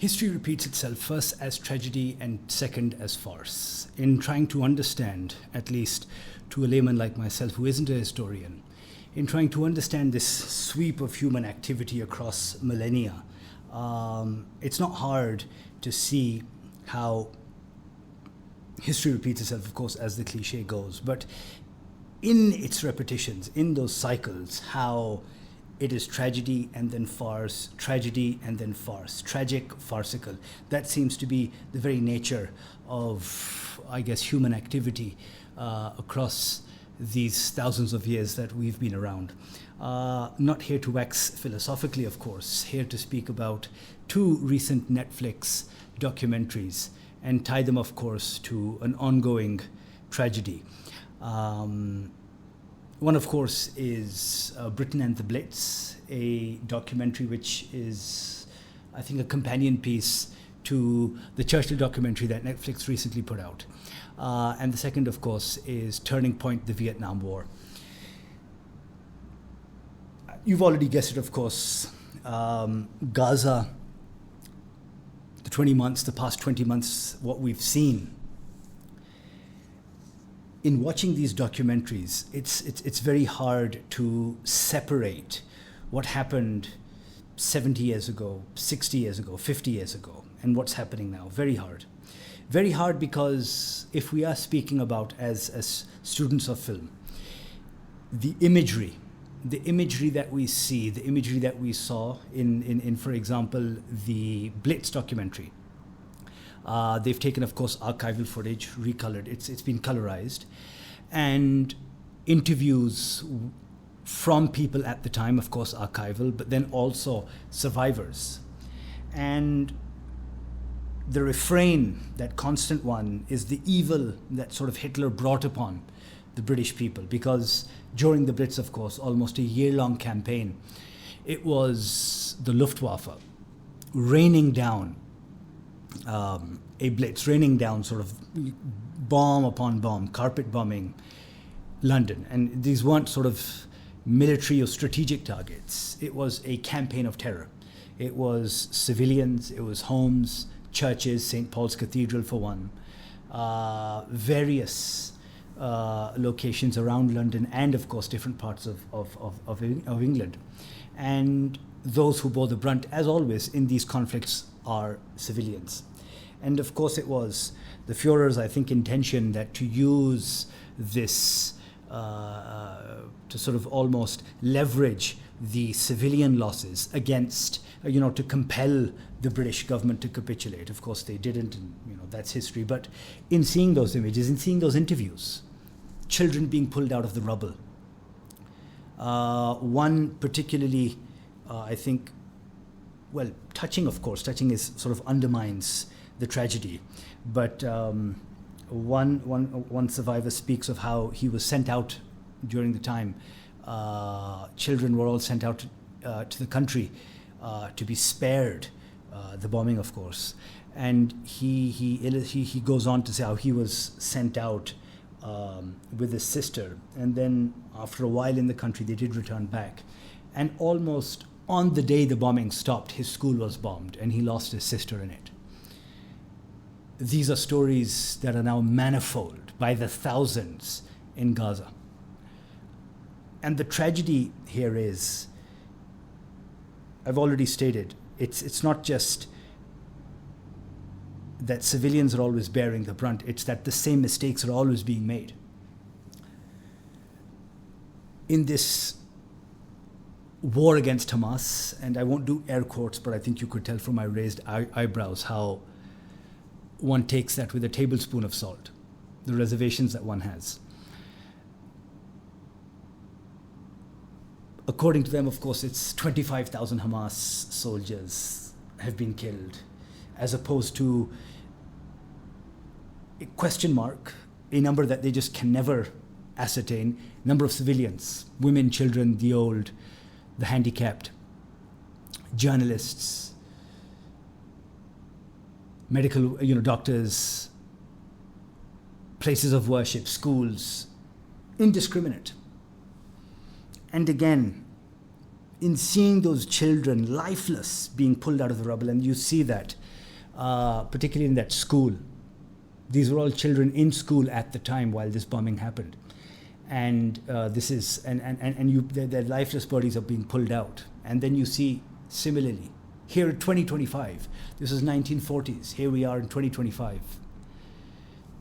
History repeats itself first as tragedy and second as farce. In trying to understand, at least to a layman like myself who isn't a historian, in trying to understand this sweep of human activity across millennia, it's not hard to see how history repeats itself, of course, as the cliche goes, but in its repetitions, in those cycles, how it is tragedy and then farce, tragedy and then farce, tragic, farcical. That seems to be the very nature of, I guess, human activity across these thousands of years that we've been around. Not here to wax philosophically, of course, here to speak about two recent Netflix documentaries and tie them, of course, to an ongoing tragedy. One, of course, is Britain and the Blitz, a documentary which is, I think, a companion piece to the Churchill documentary that Netflix recently put out. And the second, of course, is Turning Point, the Vietnam War. You've already guessed it, of course. Gaza, the past 20 months, what we've seen. In watching these documentaries, it's very hard to separate what happened 70 years ago, 60 years ago, 50 years ago, and what's happening now. Very hard. Very hard because if we are speaking about, as students of film, the imagery that we see, the imagery that we saw in for example, the Blitz documentary. They've taken, of course, archival footage, recolored. It's been colorized, and interviews from people at the time, of course, archival, but then also survivors. And the refrain, that constant one, is the evil that sort of Hitler brought upon the British people, because during the Blitz, of course, almost a year-long campaign, it was the Luftwaffe raining down a blitz, raining down sort of bomb upon bomb, carpet bombing London. And these weren't sort of military or strategic targets. It was a campaign of terror. It was civilians, it was homes, churches, St. Paul's Cathedral for one, various locations around London, and of course different parts of England. And those who bore the brunt, as always in these conflicts, are civilians. And of course it was the Führer's, I think, intention that to use this to sort of almost leverage the civilian losses against, to compel the British government to capitulate. Of course they didn't, and that's history. But in seeing those images, in seeing those interviews, children being pulled out of the rubble, one particularly, I think, well, touching, of course. Touching is sort of undermines the tragedy, but one survivor speaks of how he was sent out during the time. Children were all sent out to the country to be spared the bombing, of course. And he goes on to say how he was sent out with his sister, and then after a while in the country they did return back, and almost on the day the bombing stopped, his school was bombed and he lost his sister in it. These are stories that are now manifold by the thousands in Gaza. And the tragedy here is, I've already stated, it's not just that civilians are always bearing the brunt, it's that the same mistakes are always being made. In this war against Hamas, and I won't do air quotes, but I think you could tell from my raised eyebrows how one takes that with a tablespoon of salt, the reservations that one has. According to them, of course, it's 25,000 Hamas soldiers have been killed, as opposed to a question mark, a number that they just can never ascertain, number of civilians, women, children, the old, the handicapped, journalists, medical, doctors, places of worship, schools, indiscriminate. And again, in seeing those children lifeless being pulled out of the rubble, and you see that particularly in that school. These were all children in school at the time while this bombing happened. And their lifeless bodies are being pulled out. And then you see, similarly, here in 2025, this is 1940s, here we are in 2025.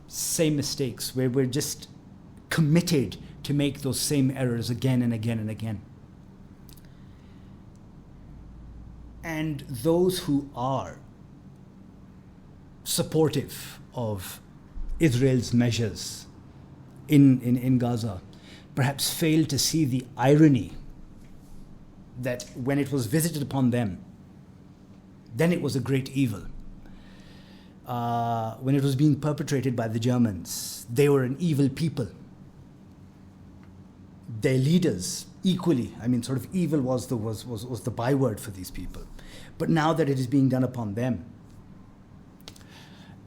Same mistakes, where we're just committed to make those same errors again and again and again. And those who are supportive of Israel's measures in Gaza perhaps fail to see the irony that when it was visited upon them, then it was a great evil. When it was being perpetrated by the Germans, they were an evil people. Their leaders, equally, I mean, sort of evil was the byword for these people. But now that it is being done upon them,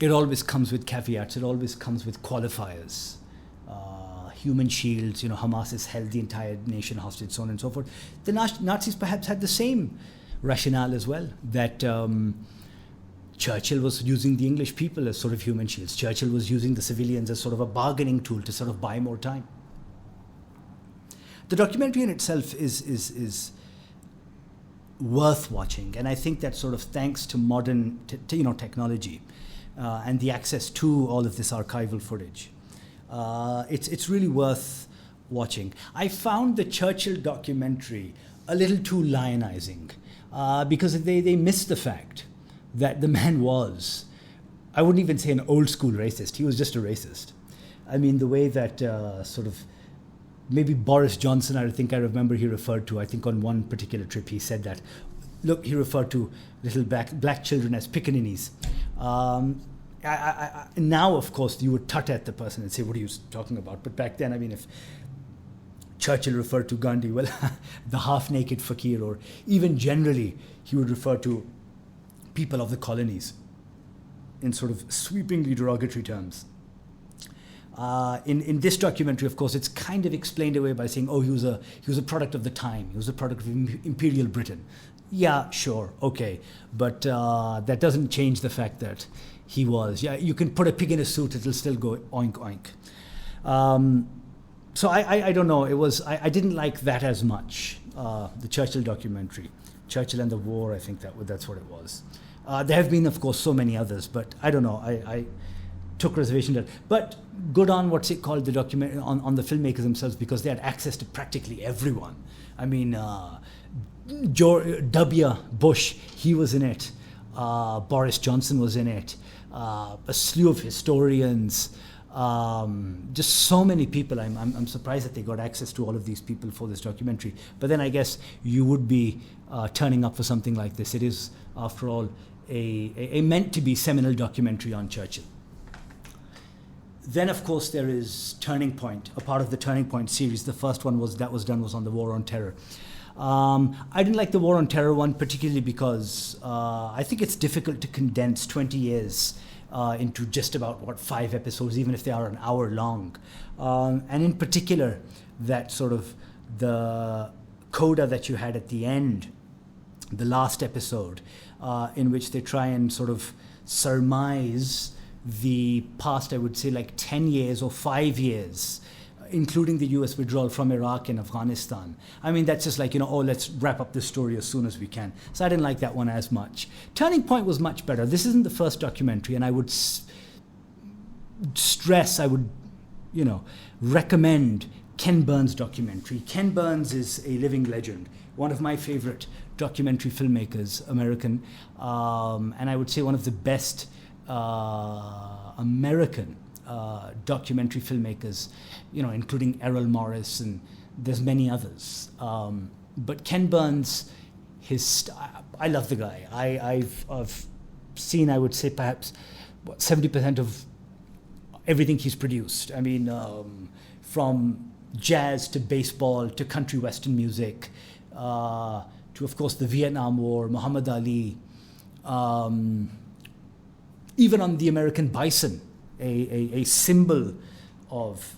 it always comes with caveats, it always comes with qualifiers. Human shields, Hamas has held the entire nation hostage, so on and so forth. The Nazis perhaps had the same rationale as well, that Churchill was using the English people as sort of human shields. Churchill was using the civilians as sort of a bargaining tool to sort of buy more time. The documentary in itself is worth watching, and I think that sort of thanks to modern technology and the access to all of this archival footage, it's really worth watching. I found the Churchill documentary a little too lionizing because they missed the fact that the man was, I wouldn't even say an old school racist, he was just a racist. I mean, the way that sort of, maybe Boris Johnson, I remember he referred to, I think on one particular trip he said that, look, he referred to little black children as pickaninnies. Now, of course, you would tut at the person and say, what are you talking about? But back then, I mean, if Churchill referred to Gandhi, well, the half-naked fakir, or even generally, he would refer to people of the colonies in sort of sweepingly derogatory terms. In this documentary, of course, it's kind of explained away by saying, oh, he was a product of the time. He was a product of Imperial Britain. Yeah, sure, okay. But that doesn't change the fact that he was. Yeah, you can put a pig in a suit, it'll still go oink, oink. So I don't know. I didn't like that as much, the Churchill documentary. Churchill and the War, I think that's what it was. There have been, of course, so many others, but I don't know. I took reservation to that. But good on what's it called, the document on the filmmakers themselves, because they had access to practically everyone. I mean, W. Bush, he was in it. Boris Johnson was in it. A slew of historians. Just so many people. I'm surprised that they got access to all of these people for this documentary. But then I guess you would be turning up for something like this. It is, after all, a meant to be seminal documentary on Churchill. Then, of course, there is Turning Point, a part of the Turning Point series. The first one was on the War on Terror. I didn't like the War on Terror one, particularly because I think it's difficult to condense 20 years into just about, 5 episodes, even if they are an hour long. And in particular, that sort of the coda that you had at the end, the last episode, in which they try and sort of surmise the past, I would say, like 10 years or 5 years, including the US withdrawal from Iraq and Afghanistan. I mean, that's just like, let's wrap up this story as soon as we can. So I didn't like that one as much. Turning Point was much better. This isn't the first documentary, and I would recommend Ken Burns' documentary. Ken Burns is a living legend, one of my favorite documentary filmmakers, American, and I would say one of the best American documentary filmmakers, including Errol Morris, and there's many others. But Ken Burns, I love the guy. I've seen, I would say, perhaps 70% of everything he's produced. I mean, from jazz to baseball to country western music, to, of course, the Vietnam War, Muhammad Ali, even on the American bison, a symbol of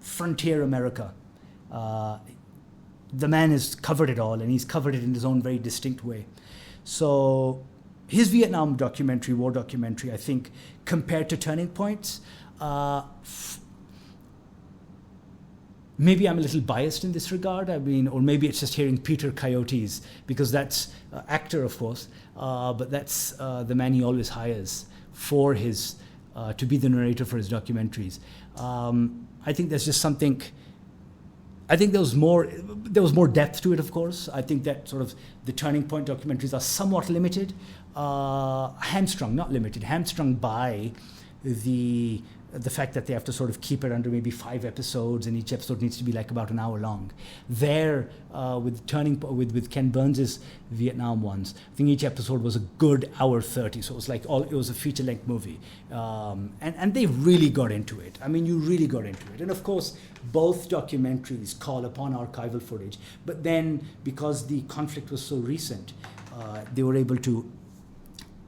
frontier America. The man has covered it all, and he's covered it in his own very distinct way. So his Vietnam documentary, war documentary, I think, compared to Turning Points, maybe I'm a little biased in this regard. I mean, or maybe it's just hearing Peter Coyotes, because that's actor, of course, but that's the man he always hires for his to be the narrator for his documentaries. I think there's just something. I think there was more depth to it, of course. I think that sort of the Turning Point documentaries are somewhat limited, hamstrung, not limited, hamstrung by the fact that they have to sort of keep it under maybe 5 episodes, and each episode needs to be like about an hour long. There, with Ken Burns's Vietnam ones, I think each episode was a good hour 30, so it was like it was a feature-length movie, and they really got into it. I mean, you really got into it, and of course, both documentaries call upon archival footage. But then, because the conflict was so recent, they were able to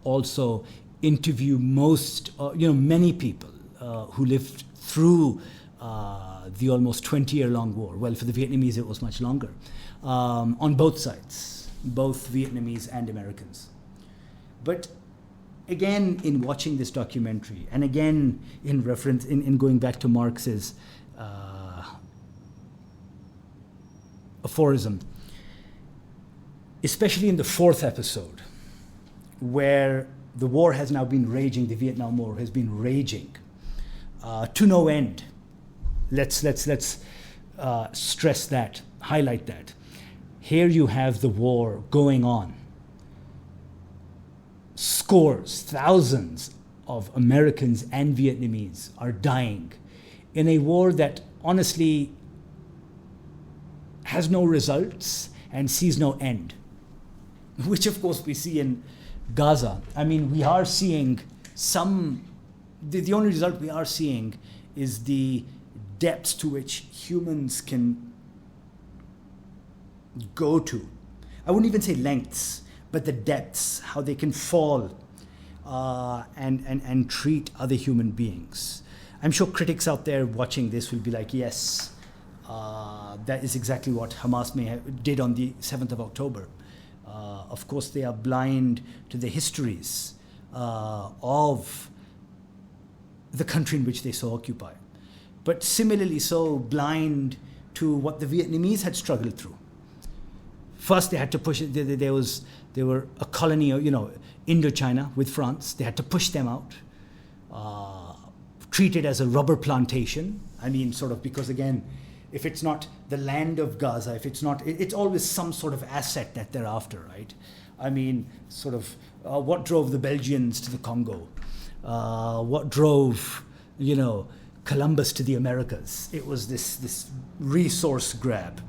also interview many people who lived through the almost 20-year-long war. Well, for the Vietnamese, it was much longer, on both sides, both Vietnamese and Americans. But again, in watching this documentary, and again in reference, in going back to Marx's aphorism, especially in the 4th episode, where the war has now been raging, the Vietnam War has been raging to no end. Let's stress that, highlight that. Here you have the war going on. Scores, thousands of Americans and Vietnamese are dying in a war that honestly has no results and sees no end, which of course we see in Gaza. I mean, we are seeing the only result we are seeing is the depths to which humans can go to. I wouldn't even say lengths, but the depths, how they can fall and treat other human beings. I'm sure critics out there watching this will be like, yes, that is exactly what Hamas did on the 7th of October. Of course, they are blind to the histories of the country in which they so occupy, but similarly so blind to what the Vietnamese had struggled through. First, they had to push it. They were a colony of, Indochina with France. They had to push them out, treated as a rubber plantation. I mean, sort of, because again, if it's not the land of Gaza, if it's not, it's always some sort of asset that they're after, right? I mean, sort of, what drove the Belgians to the Congo? What drove, Columbus to the Americas? It was this resource grab.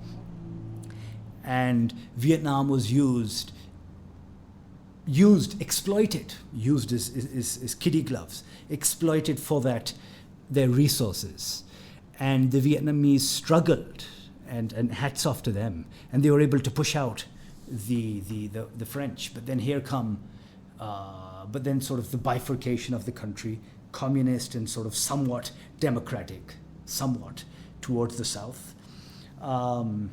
And Vietnam was exploited as kiddie gloves, exploited for their resources. And the Vietnamese struggled, and hats off to them. And they were able to push out the French. But then but then sort of the bifurcation of the country, communist and sort of somewhat democratic, somewhat towards the south. And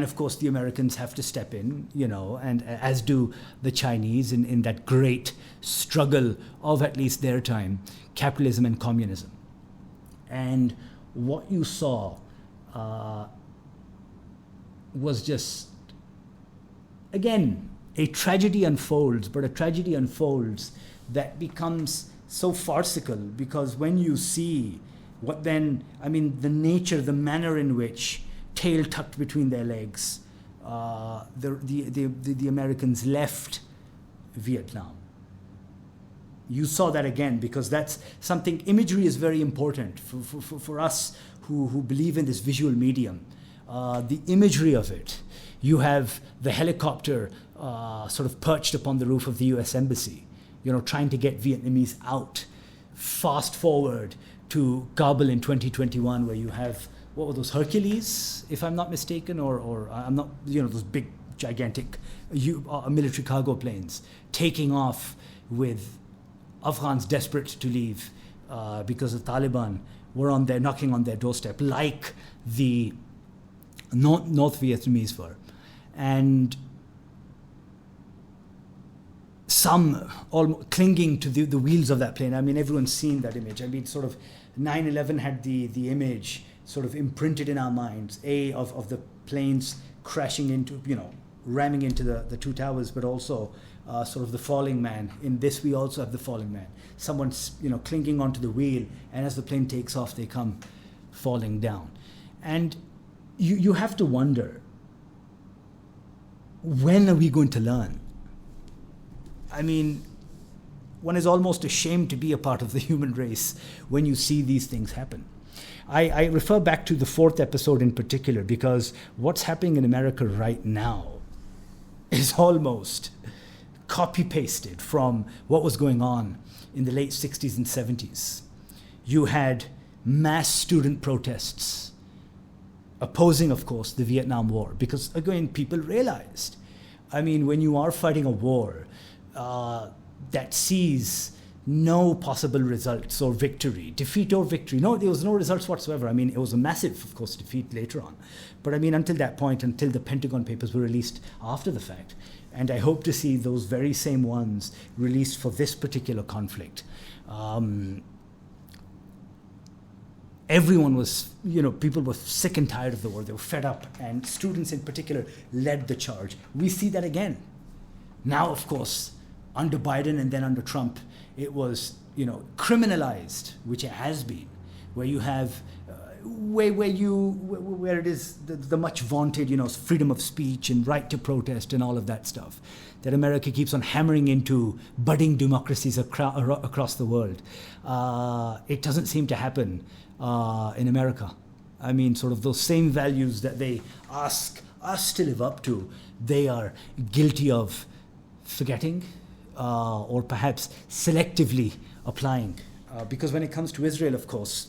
of course, the Americans have to step in, and as do the Chinese in that great struggle of at least their time, capitalism and communism. And what you saw was just, again, a tragedy unfolds, but a tragedy unfolds that becomes so farcical, because when you see the nature, the manner in which, tail tucked between their legs, the Americans left Vietnam. You saw that again, because that's something, imagery is very important for us who believe in this visual medium. The imagery of it. You have the helicopter sort of perched upon the roof of the US Embassy, trying to get Vietnamese out. Fast forward to Kabul in 2021, where you have, what were those, Hercules, if I'm not mistaken, or I'm not, those big, gigantic military cargo planes taking off with Afghans desperate to leave because the Taliban were knocking on their doorstep, like the North Vietnamese were. And some almost clinging to the wheels of that plane. I mean, everyone's seen that image. I mean, sort of 9/11 had the image sort of imprinted in our minds, of the planes crashing into, ramming into the two towers, but also sort of the falling man. In this, we also have the falling man. Someone's, clinging onto the wheel, and as the plane takes off, they come falling down. And you have to wonder, when are we going to learn? I mean, one is almost ashamed to be a part of the human race when you see these things happen. I refer back to the 4th episode in particular, because what's happening in America right now is almost copy-pasted from what was going on in the late 60s and 70s. You had mass student protests opposing, of course, the Vietnam War, because, again, people realized, I mean, when you are fighting a war that sees no possible results or victory, defeat or victory. No, there was no results whatsoever. I mean, it was a massive, of course, defeat later on. But I mean, until that point, until the Pentagon Papers were released after the fact, and I hope to see those very same ones released for this particular conflict. Everyone was, people were sick and tired of the war. They were fed up, and students in particular led the charge. We see that again. Now, of course, under Biden and then under Trump, it was, criminalized, which it has been, where you have, where it is the much vaunted, freedom of speech and right to protest and all of that stuff, that America keeps on hammering into budding democracies across the world. It doesn't seem to happen in America. I mean, sort of those same values that they ask us to live up to, they are guilty of forgetting or perhaps selectively applying. Because when it comes to Israel, of course,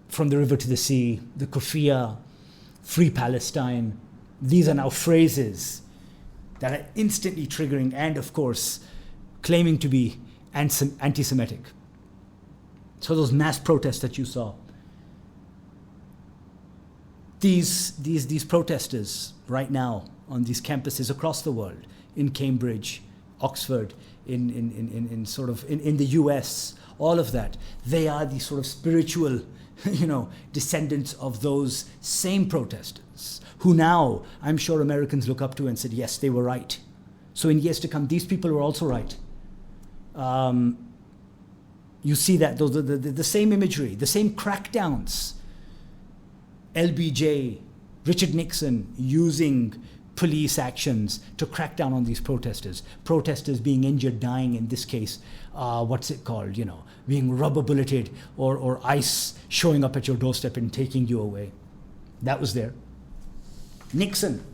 from the river to the sea, the Kufiyya, free Palestine, these are now phrases that are instantly triggering and, of course, claiming to be anti-Semitic. So those mass protests that you saw, these protesters right now on these campuses across the world, in Cambridge, Oxford, in the US, all of that, they are the sort of spiritual, descendants of those same protesters who now I'm sure Americans look up to and said, yes, they were right. So in years to come, these people were also right. You see that, the same imagery, the same crackdowns. LBJ, Richard Nixon using police actions to crack down on these protesters being injured, dying in this case, being rubber bulleted or ICE showing up at your doorstep and taking you away. That was there. Nixon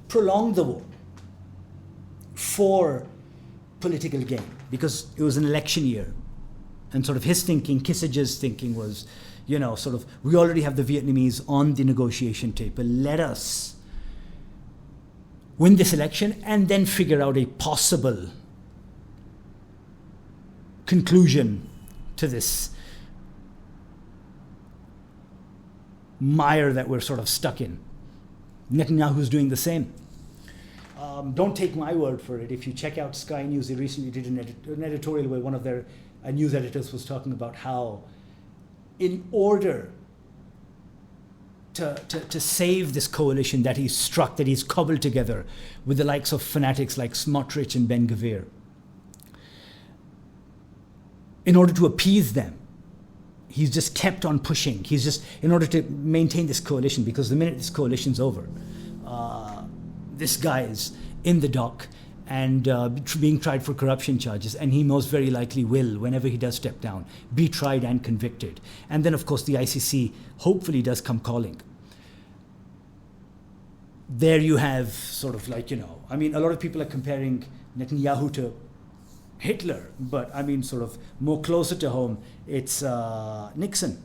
prolonged the war for political gain because it was an election year. And sort of his thinking, Kissinger's thinking was, we already have the Vietnamese on the negotiation table. Let us win this election and then figure out a possible conclusion to this mire that we're sort of stuck in. Netanyahu's doing the same. Don't take my word for it. If you check out Sky News, they recently did an editorial where one of their news editors was talking about how in order to save this coalition that he's struck, that he's cobbled together with the likes of fanatics like Smotrich and Ben Gvir, in order to appease them, he's just kept on pushing. He's just, in order to maintain this coalition, because the minute this coalition's over, this guy is in the dock and being tried for corruption charges, and he most very likely will, whenever he does step down, be tried and convicted. And then, of course, the ICC hopefully does come calling. There you have sort of like, a lot of people are comparing Netanyahu to Hitler, but sort of more closer to home, it's Nixon.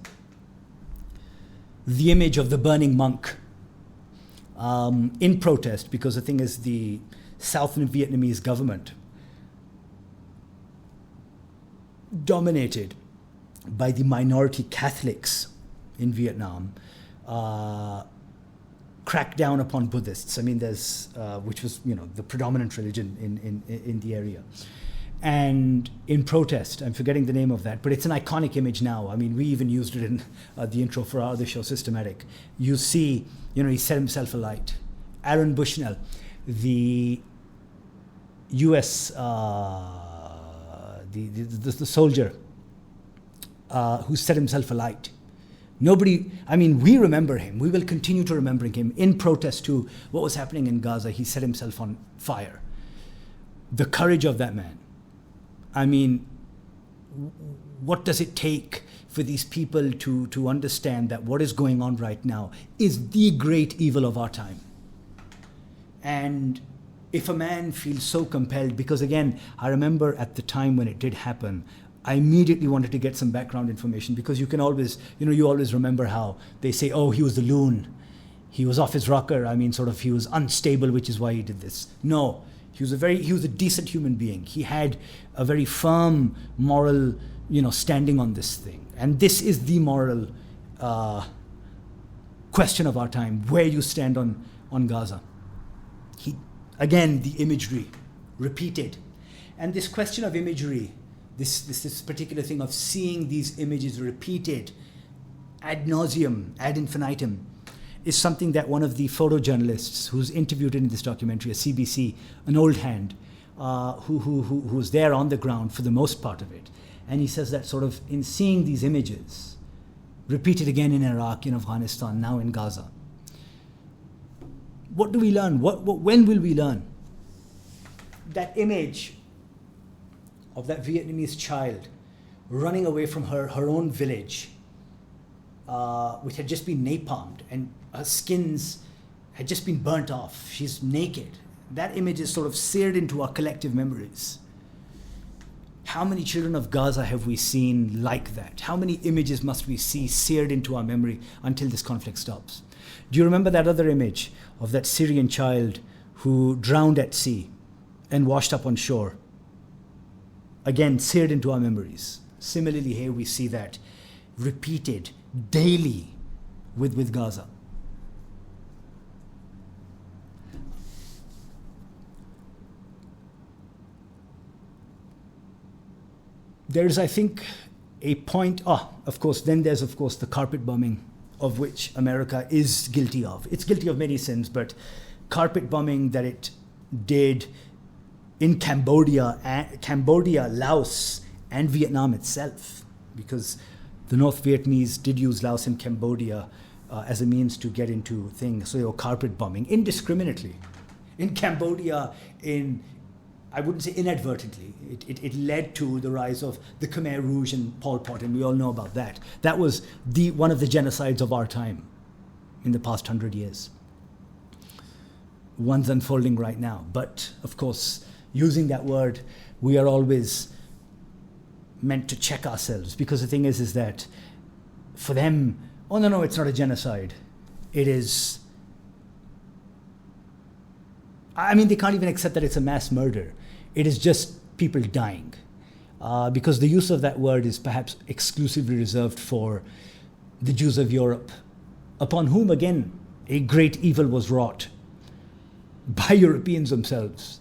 The image of the burning monk in protest, because the thing is, the South Vietnamese government, dominated by the minority Catholics in Vietnam, crack down upon Buddhists. I mean, there's which was the predominant religion in the area, and in protest. I'm forgetting the name of that, but it's an iconic image now. I mean, we even used it in the intro for our other show, Systematic. You see, he set himself alight. Aaron Bushnell, the U.S. The soldier who set himself alight. Nobody, we remember him. We will continue to remember him in protest to what was happening in Gaza. He set himself on fire. The courage of that man. What does it take for these people to understand that what is going on right now is the great evil of our time? And if a man feels so compelled, because again, I remember at the time when it did happen, I immediately wanted to get some background information, because you can always, you always remember how they say, oh, he was a loon. He was off his rocker. He was unstable, which is why he did this. No, he was a decent human being. He had a very firm moral, standing on this thing. And this is the moral question of our time, where you stand on Gaza. Again, the imagery, repeated. And this question of imagery, this particular thing of seeing these images repeated ad nauseum, ad infinitum, is something that one of the photojournalists who's interviewed in this documentary, a CBC, an old hand, who's there on the ground for the most part of it. And he says that sort of in seeing these images, repeated again in Iraq, in Afghanistan, now in Gaza, what do we learn? When will we learn? That image of that Vietnamese child running away from her own village, which had just been napalmed, and her skins had just been burnt off. She's naked. That image is sort of seared into our collective memories. How many children of Gaza have we seen like that? How many images must we see seared into our memory until this conflict stops? Do you remember that other image of that Syrian child who drowned at sea and washed up on shore? Again, seared into our memories. Similarly, here we see that repeated daily with Gaza. There's, I think, a point, of course, then there's, of course, the carpet bombing, of which America is guilty of. It's guilty of many sins, but carpet bombing that it did in Cambodia, Laos, and Vietnam itself, because the North Vietnamese did use Laos and Cambodia as a means to get into things. So they were carpet bombing indiscriminately. In Cambodia, I wouldn't say inadvertently, it led to the rise of the Khmer Rouge and Pol Pot, and we all know about that. That was one of the genocides of our time in the past 100 years. One's unfolding right now. But, of course, using that word, we are always meant to check ourselves, because the thing is that for them, oh no, it's not a genocide. It is... they can't even accept that it's a mass murder. It is just people dying. Because the use of that word is perhaps exclusively reserved for the Jews of Europe, upon whom, again, a great evil was wrought by Europeans themselves.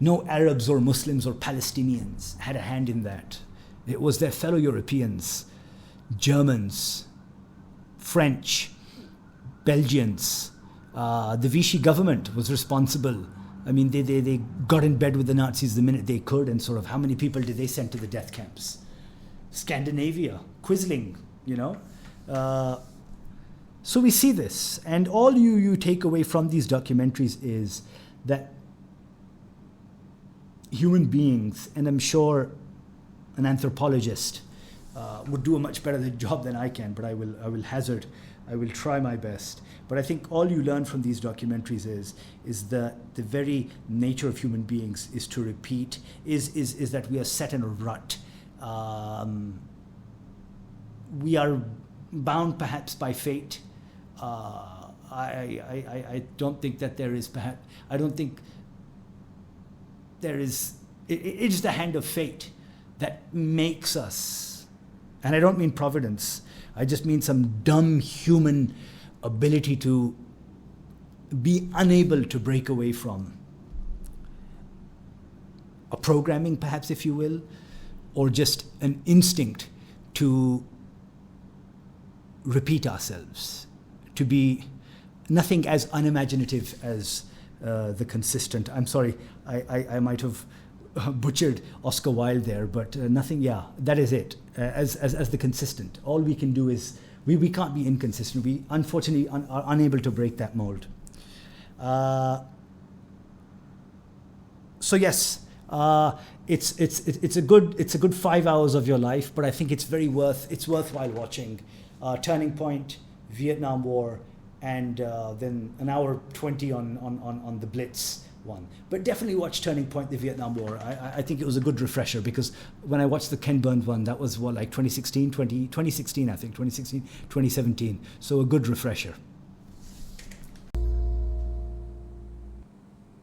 No Arabs or Muslims or Palestinians had a hand in that. It was their fellow Europeans, Germans, French, Belgians. The Vichy government was responsible. They got in bed with the Nazis the minute they could, and sort of how many people did they send to the death camps? Scandinavia, Quisling, So we see this, and all you take away from these documentaries is that human beings, and I'm sure an anthropologist would do a much better job than I can, but I will hazard, I will try my best. But I think all you learn from these documentaries is the very nature of human beings is to repeat, is that we are set in a rut. We are bound perhaps by fate. I don't think that there is perhaps, I don't think there is, it is the hand of fate that makes us, and I don't mean providence, I just mean some dumb human ability to be unable to break away from a programming, perhaps, if you will, or just an instinct to repeat ourselves, to be nothing as unimaginative as the consistent. I'm sorry, I might have butchered Oscar Wilde there, but nothing, yeah, that is it, as the consistent. All we can do is, we can't be inconsistent. We unfortunately are unable to break that mold. So yes, it's a good 5 hours of your life, but I think it's worthwhile watching. Turning Point, Vietnam War, and then an hour 20 on the Blitz one. But definitely watch Turning Point, the Vietnam War. I think it was a good refresher, because when I watched the Ken Burns one, that was 2016, I think, 2016, 2017. So a good refresher.